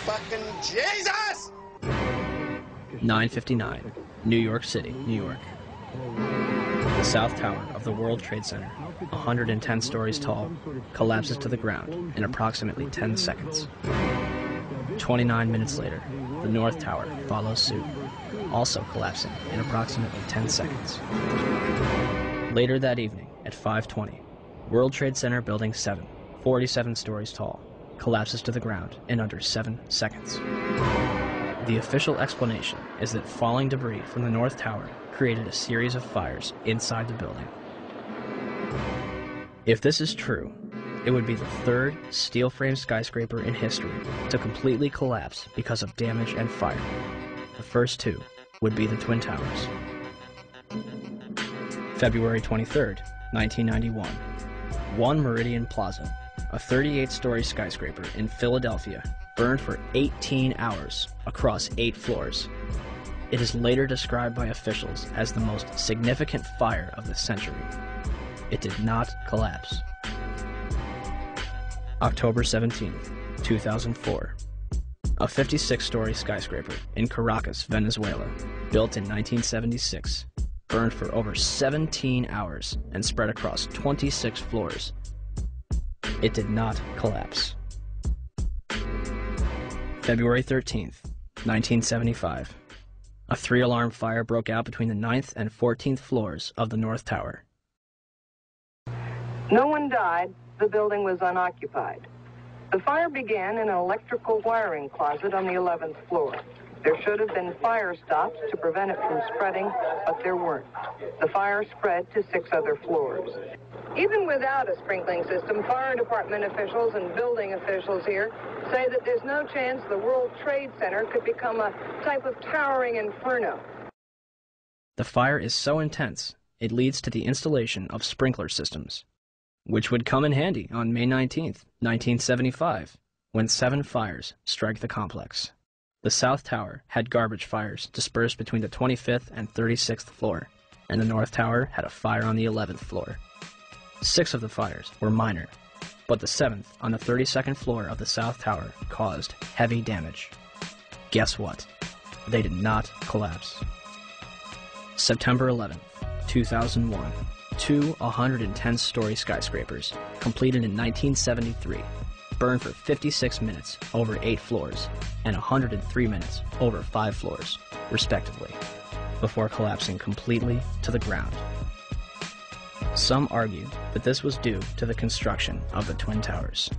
fucking Jesus! 9:59, New York City, New York. The South Tower of the World Trade Center, 110 stories tall, collapses to the ground in approximately 10 seconds. 29 minutes later, the North Tower follows suit, also collapsing in approximately 10 seconds. Later that evening, at 5:20, World Trade Center Building 7, 47 stories tall, collapses to the ground in under 7 seconds. The official explanation is that falling debris from the North Tower created a series of fires inside the building. If this is true, it would be the third steel-frame skyscraper in history to completely collapse because of damage and fire. The first two would be the Twin Towers. February 23rd, 1991. One Meridian Plaza, a 38-story skyscraper in Philadelphia, burned for 18 hours across 8 floors. It is later described by officials as the most significant fire of the century. It did not collapse. October 17th, 2004. A 56-story skyscraper in Caracas, Venezuela, built in 1976, burned for over 17 hours and spread across 26 floors. It did not collapse. February 13th, 1975. A 3-alarm fire broke out between the 9th and 14th floors of the North Tower. No one died. The building was unoccupied. The fire began in an electrical wiring closet on the 11th floor. There should have been fire stops to prevent it from spreading, but there weren't. The fire spread to 6 other floors. Even without a sprinkling system, fire department officials and building officials here say that there's no chance the World Trade Center could become a type of towering inferno. The fire is so intense, it leads to the installation of sprinkler systems, which would come in handy on May 19th, 1975, when 7 fires strike the complex. The South Tower had garbage fires dispersed between the 25th and 36th floor, and the North Tower had a fire on the 11th floor. 6 of the fires were minor, but the 7th on the 32nd floor of the South Tower caused heavy damage. Guess what? They did not collapse. September 11th, 2001. 2 110-story skyscrapers, completed in 1973, burned for 56 minutes over 8 floors and 103 minutes over 5 floors, respectively, before collapsing completely to the ground. Some argue that this was due to the construction of the Twin Towers.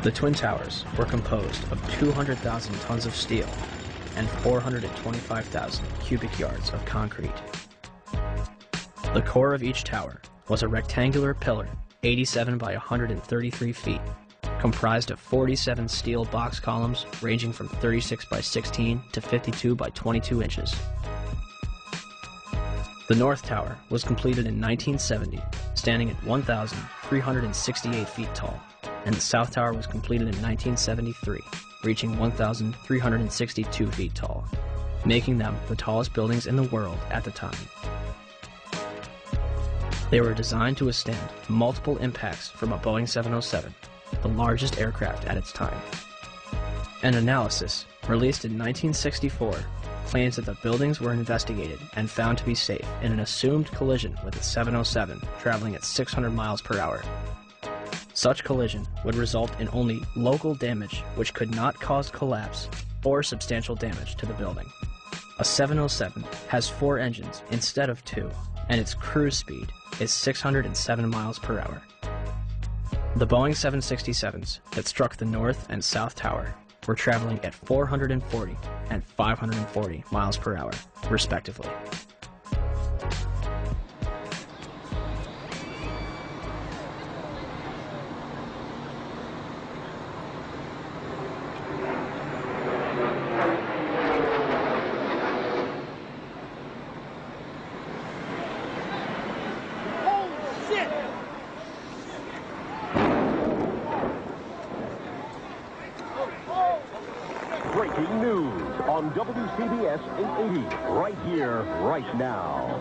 The Twin Towers were composed of 200,000 tons of steel and 425,000 cubic yards of concrete. The core of each tower was a rectangular pillar 87 by 133 feet, comprised of 47 steel box columns ranging from 36 by 16 to 52 by 22 inches. The North Tower was completed in 1970, standing at 1,368 feet tall, and the South Tower was completed in 1973, reaching 1,362 feet tall, making them the tallest buildings in the world at the time. They were designed to withstand multiple impacts from a Boeing 707, the largest aircraft at its time. An analysis, released in 1964, claims that the buildings were investigated and found to be safe in an assumed collision with a 707 traveling at 600 miles per hour. Such collision would result in only local damage which could not cause collapse or substantial damage to the building. A 707 has 4 engines instead of 2, and its cruise speed is 607 miles per hour. The Boeing 767s that struck the North and South Tower were traveling at 440 and 540 miles per hour, respectively. Breaking news on WCBS 880, right here, right now.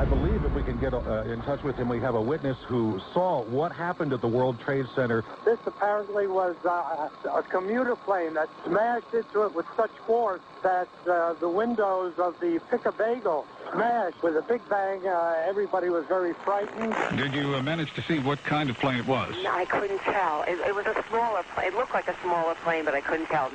I believe if we can get in touch with him, we have a witness who saw what happened at the World Trade Center. This apparently was a commuter plane that smashed into it with such force that the windows of the Pick-a-Bagel smashed with a big bang. Everybody was very frightened. Did you manage to see what kind of plane it was? No, I couldn't tell. It was a smaller plane. It looked like a smaller plane, but I couldn't tell.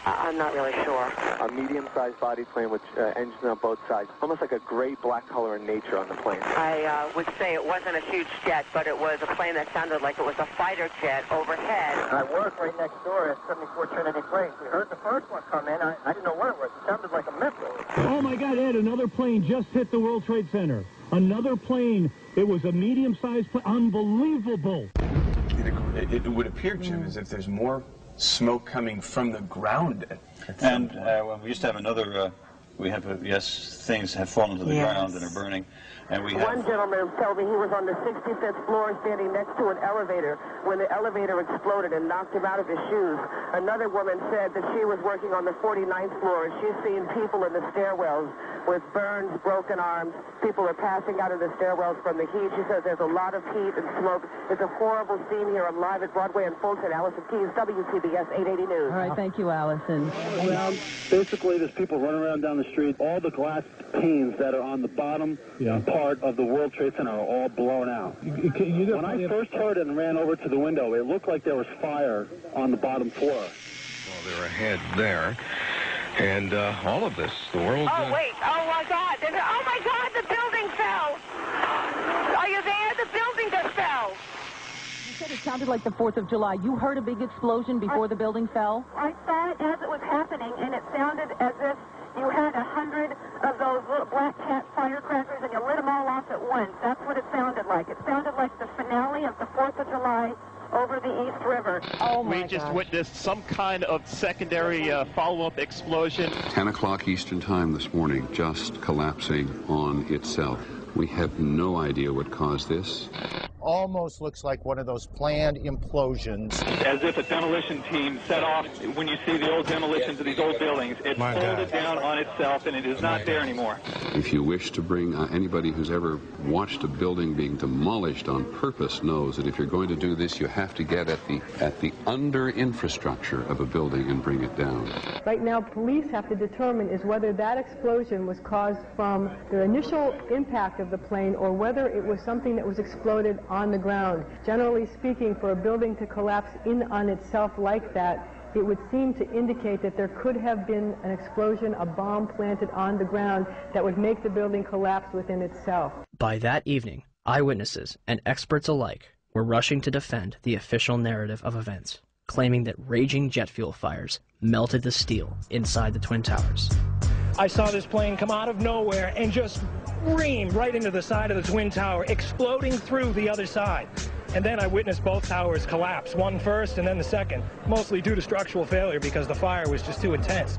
I'm not really sure. A medium-sized body plane with engines on both sides. Almost like a gray-black color in nature on the plane. I would say it wasn't a huge jet, but it was a plane that sounded like it was a fighter jet overhead. I work right next door at 74 Trinity Place. We heard the first one come in. I didn't know what it was. It sounded like a missile. Oh, my God, Ed, another plane just hit the World Trade Center. Another plane. It was a medium-sized plane. Unbelievable. It would appear, Jim, as if there's more smoke coming from the ground. And well, we used to have another, things have fallen to the ground and are burning. And we One gentleman told me he was on the 65th floor standing next to an elevator when the elevator exploded and knocked him out of his shoes. Another woman said that she was working on the 49th floor and she's seen people in the stairwells with burns, broken arms. People are passing out of the stairwells from the heat. She says there's a lot of heat and smoke. It's a horrible scene here. I'm live at Broadway and Fulton. Allison Keyes, WCBS 880 News. All right, thank you, Allison. Basically, there's people running around down the street. All the glass panes that are on the bottom part of the World Trade Center are all blown out. When I first heard it and ran over to the window, it looked like there was fire on the bottom floor. Well, they're ahead there. And all of this, the world... Oh, wait. Oh, my God. Oh, my God, the building fell. Are you there? The building just fell. You said it sounded like the 4th of July. You heard a big explosion before the building fell? I saw it as it was happening, and it sounded as if you had 100 of those little black cat firecrackers and you lit them all off at once. That's what it sounded like. It sounded like the finale of the 4th of July over the East River. Oh, my We just gosh. witnessed some kind of secondary follow-up explosion. 10 o'clock Eastern Time this morning, just collapsing on itself. We have no idea what caused this. Almost looks like one of those planned implosions. As if a demolition team set off, when you see the old demolitions of these old buildings, it folded down on itself and it is not there anymore. If you wish to bring anybody who's ever watched a building being demolished on purpose knows that if you're going to do this, you have to get at the under infrastructure of a building and bring it down. Right now, police have to determine is whether that explosion was caused from the initial impact of the plane or whether it was something that was exploded on the ground. Generally speaking, for a building to collapse in on itself like that, it would seem to indicate that there could have been an explosion, a bomb planted on the ground that would make the building collapse within itself. By that evening, eyewitnesses and experts alike were rushing to defend the official narrative of events, claiming that raging jet fuel fires melted the steel inside the Twin Towers. I saw this plane come out of nowhere and just ream right into the side of the Twin Tower, exploding through the other side. And then I witnessed both towers collapse, one first and then the second, mostly due to structural failure because the fire was just too intense.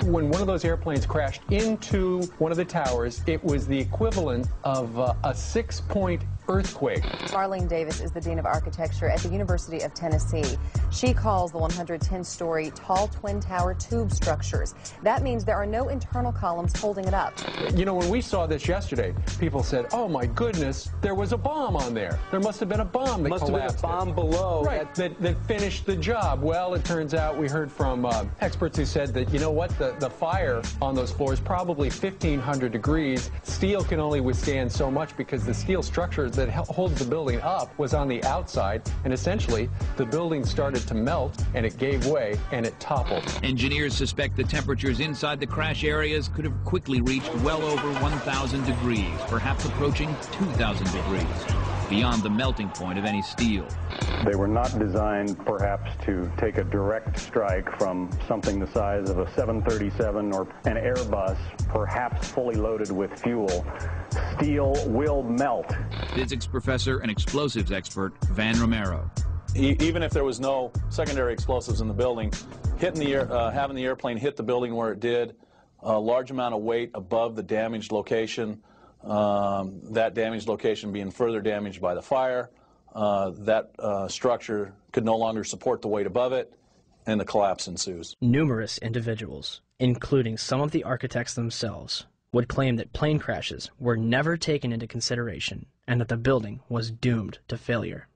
When one of those airplanes crashed into one of the towers, it was the equivalent of a 6-point earthquake. Marlene Davis is the Dean of Architecture at the University of Tennessee. She calls the 110-story tall twin tower tube structures. That means there are no internal columns holding it up. You know, when we saw this yesterday, people said, oh my goodness, there was a bomb on there. There must have been a bomb that collapsed. Must have been a bomb below. Right, that finished the job. Well, it turns out we heard from experts who said that, you know what, the fire on those floors probably 1,500 degrees. Steel can only withstand so much because the steel structure that holds the building up was on the outside, and essentially the building started to melt and it gave way and it toppled. Engineers suspect the temperatures inside the crash areas could have quickly reached well over 1,000 degrees, perhaps approaching 2,000 degrees, beyond the melting point of any steel. They were not designed, perhaps, to take a direct strike from something the size of a 737 or an Airbus, perhaps fully loaded with fuel. Steel will melt. Physics professor and explosives expert Van Romero. Even if there was no secondary explosives in the building, having the airplane hit the building where it did, a large amount of weight above the damaged location, that damaged location being further damaged by the fire, that structure could no longer support the weight above it, and the collapse ensues. Numerous individuals, including some of the architects themselves, would claim that plane crashes were never taken into consideration and that the building was doomed to failure.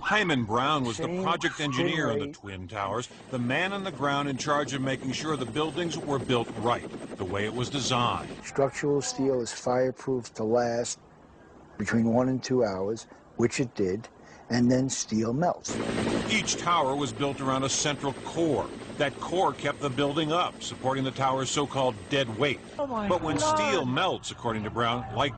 Hyman Brown was the project engineer on the Twin Towers, the man on the ground in charge of making sure the buildings were built right, the way it was designed. Structural steel is fireproof to last between 1 and 2 hours, which it did, and then steel melts. Each tower was built around a central core. That core kept the building up, supporting the tower's so-called dead weight. But when steel melts, according to Brown, like